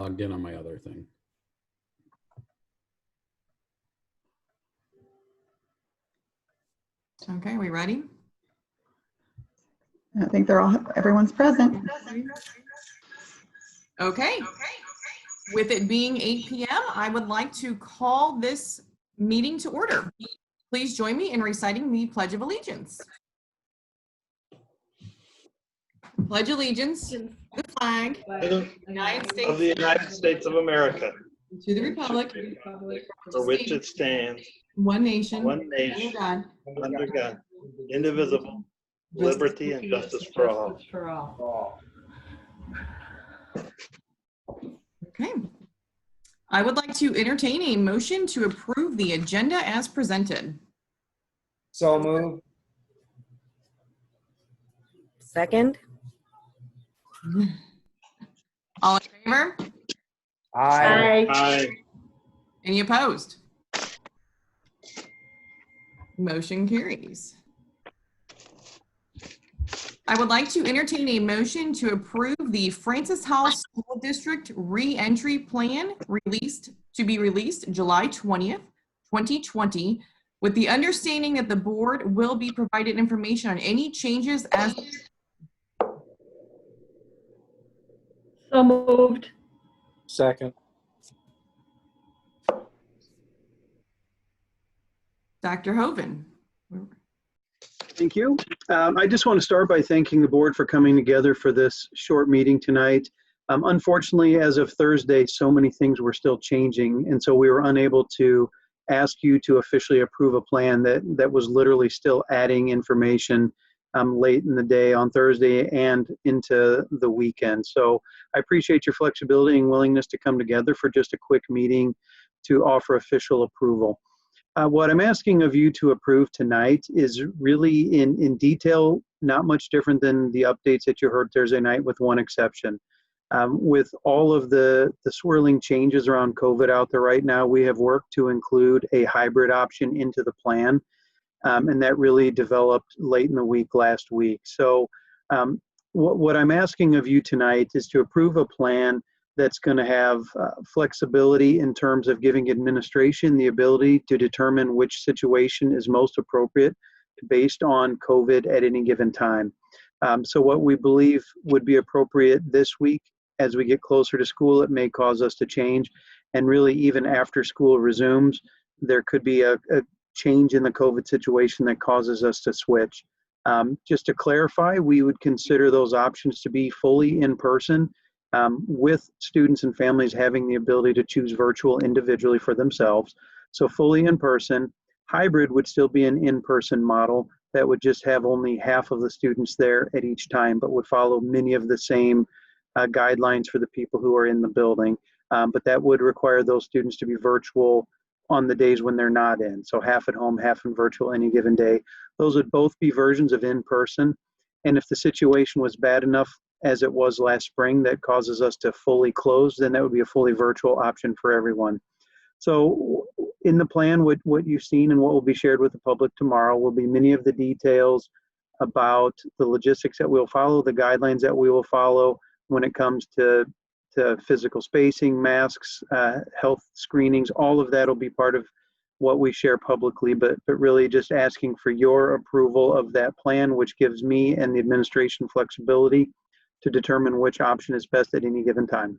logged in on my other thing. Okay, are we ready? I think everyone's present. Okay. With it being 8 p.m., I would like to call this meeting to order. Please join me in reciting the Pledge of Allegiance. Pledge allegiance to the flag of the United States of America, to the republic for which it stands, one nation, under God, indivisible, liberty and justice for all. Okay. I would like to entertain a motion to approve the agenda as presented. So moved. Second. All in favor? Aye. Aye. Any opposed? Motion carries. I would like to entertain a motion to approve the Francis Howell School District re-entry plan to be released July 20th, 2020, with the understanding that the board will be provided information on any changes as. So moved. Second. Dr. Hoven. Thank you. I just want to start by thanking the board for coming together for this short meeting tonight. Unfortunately, as of Thursday, so many things were still changing, and so we were unable to ask you to officially approve a plan that was literally still adding information late in the day on Thursday and into the weekend. So I appreciate your flexibility and willingness to come together for just a quick meeting to offer official approval. What I'm asking of you to approve tonight is really in detail, not much different than the updates that you heard Thursday night, with one exception. With all of the swirling changes around COVID out there right now, we have worked to include a hybrid option into the plan, and that really developed late in the week last week. So what I'm asking of you tonight is to approve a plan that's going to have flexibility in terms of giving administration the ability to determine which situation is most appropriate based on COVID at any given time. So what we believe would be appropriate this week, as we get closer to school, it may cause us to change. And really, even after school resumes, there could be a change in the COVID situation that causes us to switch. Just to clarify, we would consider those options to be fully in person, with students and families having the ability to choose virtual individually for themselves. So fully in person. Hybrid would still be an in-person model that would just have only half of the students there at each time, but would follow many of the same guidelines for the people who are in the building. But that would require those students to be virtual on the days when they're not in. So half at home, half in virtual any given day. Those would both be versions of in-person. And if the situation was bad enough, as it was last spring, that causes us to fully close, then that would be a fully virtual option for everyone. So in the plan, what you've seen and what will be shared with the public tomorrow will be many of the details about the logistics that we'll follow, the guidelines that we will follow when it comes to physical spacing, masks, health screenings. All of that will be part of what we share publicly, but really just asking for your approval of that plan, which gives me and the administration flexibility to determine which option is best at any given time.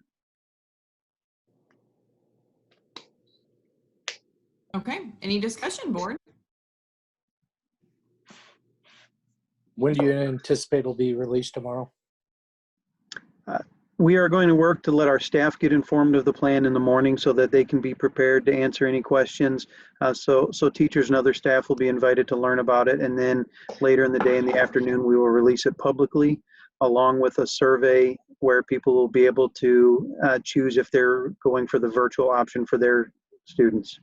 Okay, any discussion, board? When do you anticipate it'll be released tomorrow? We are going to work to let our staff get informed of the plan in the morning so that they can be prepared to answer any questions. So teachers and other staff will be invited to learn about it. And then later in the day, in the afternoon, we will release it publicly, along with a survey where people will be able to choose if they're going for the virtual option for their students.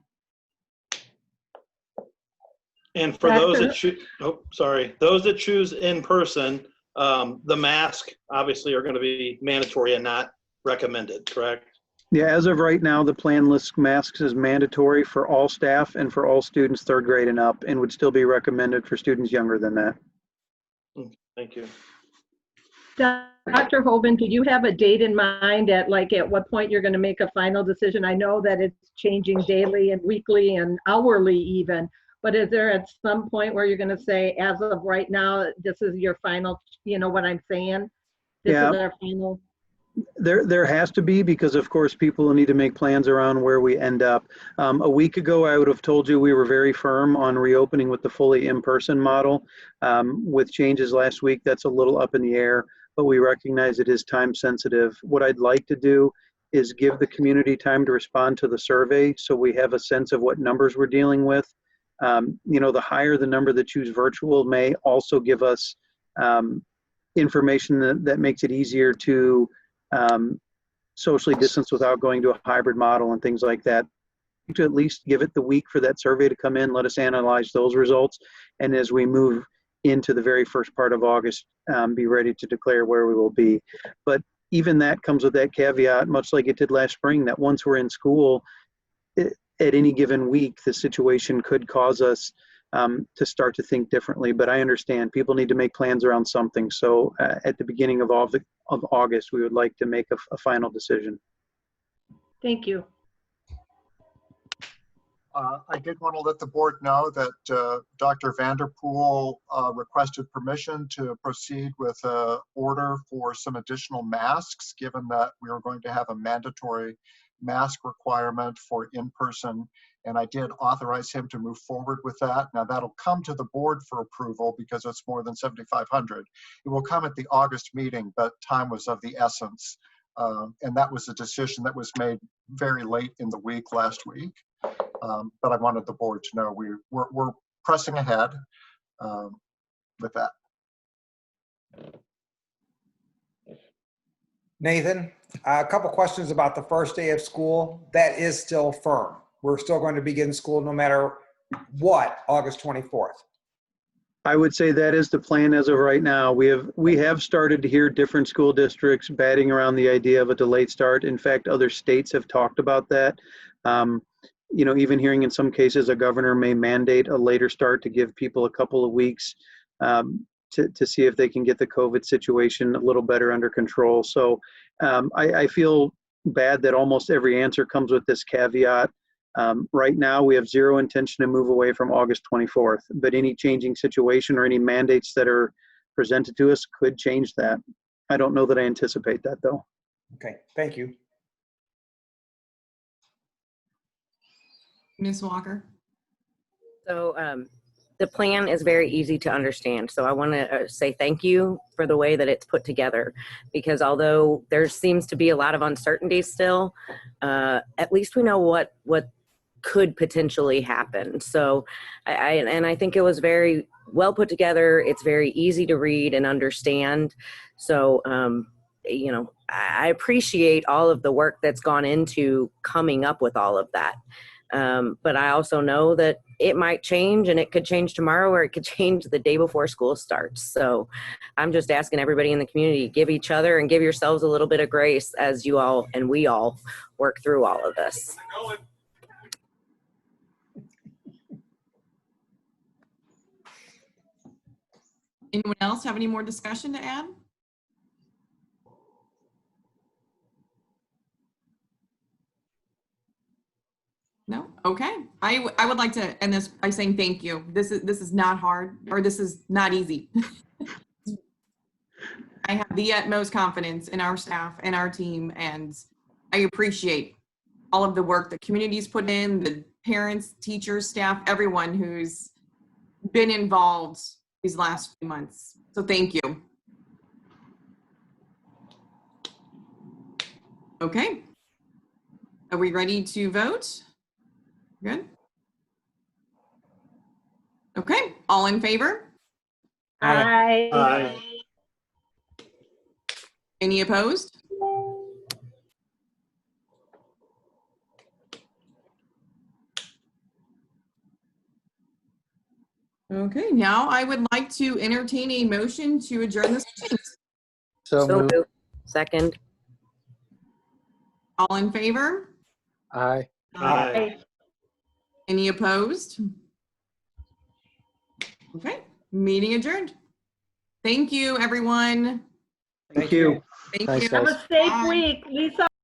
And for those that choose, those that choose in person, the mask obviously are going to be mandatory and not recommended, correct? Yeah, as of right now, the plan lists masks as mandatory for all staff and for all students 3rd grade and up, and would still be recommended for students younger than that. Thank you. Dr. Hoban, do you have a date in mind at what point you're going to make a final decision? I know that it's changing daily and weekly and hourly even, but is there at some point where you're going to say, as of right now, this is your final, you know what I'm saying? This Yeah. is our final. There has to be, because of course people need to make plans around where we end up. A week ago, I would have told you we were very firm on reopening with the fully in-person model. With changes last week, that's a little up in the air, but we recognize it is time sensitive. What I'd like to do is give the community time to respond to the survey so we have a sense of what numbers we're dealing with. You know, the higher the number that choose virtual may also give us information that makes it easier to socially distance without going to a hybrid model and things like that. To at least give it the week for that survey to come in, let us analyze those results, and as we move into the very first part of August, be ready to declare where we will be. But even that comes with that caveat, much like it did last spring, that once we're in school, at any given week, the situation could cause us to start to think differently. But I understand people need to make plans around something. So at the beginning of August, we would like to make a final decision. Thank you. I did want to let the board know that Dr. Vanderpool requested permission to proceed with an order for some additional masks, given that we are going to have a mandatory mask requirement for in-person, and I did authorize him to move forward with that. Now that'll come to the board for approval because it's more than 7,500. It will come at the August meeting, but time was of the essence. And that was a decision that was made very late in the week last week. But I wanted the board to know we're pressing ahead with that. Nathan, a couple questions about the first day of school. That is still firm. We're still going to begin school no matter what, August 24th. I would say that is the plan as of right now. We have started to hear different school districts batting around the idea of a delayed start. In fact, other states have talked about that. You know, even hearing in some cases a governor may mandate a later start to give people a couple of weeks to see if they can get the COVID situation a little better under control. So I feel bad that almost every answer comes with this caveat. Right now, we have zero intention to move away from August 24th, but any changing situation or any mandates that are presented to us could change that. I don't know that I anticipate that, though. Okay, thank you. Ms. Walker? So the plan is very easy to understand. So I want to say thank you for the way that it's put together, because although there seems to be a lot of uncertainty still, at least we know what could potentially happen. So I think it was very well put together. It's very easy to read and understand. So, you know, I appreciate all of the work that's gone into coming up with all of that. But I also know that it might change, and it could change tomorrow, or it could change the day before school starts. So I'm just asking everybody in the community, give each other and give yourselves a little bit of grace as you all and we all work through all of this. Anyone else have any more discussion to add? No? Okay. I would like to end this by saying thank you. This is not hard, or this is not easy. I have the utmost confidence in our staff and our team, and I appreciate all of the work the community's put in, the parents, teachers, staff, everyone who's been involved these last few months. So thank you. Okay. Are we ready to vote? Good. Okay. All in favor? Aye. Aye. Any opposed? Okay, now I would like to entertain a motion to adjourn this meeting. So moved. moved. Second. All in favor? Aye. Aye. Any opposed? Okay, meeting adjourned. Thank you, everyone. Thank you. Thank Thanks, you. guys. Have a safe Bye. week. Lisa,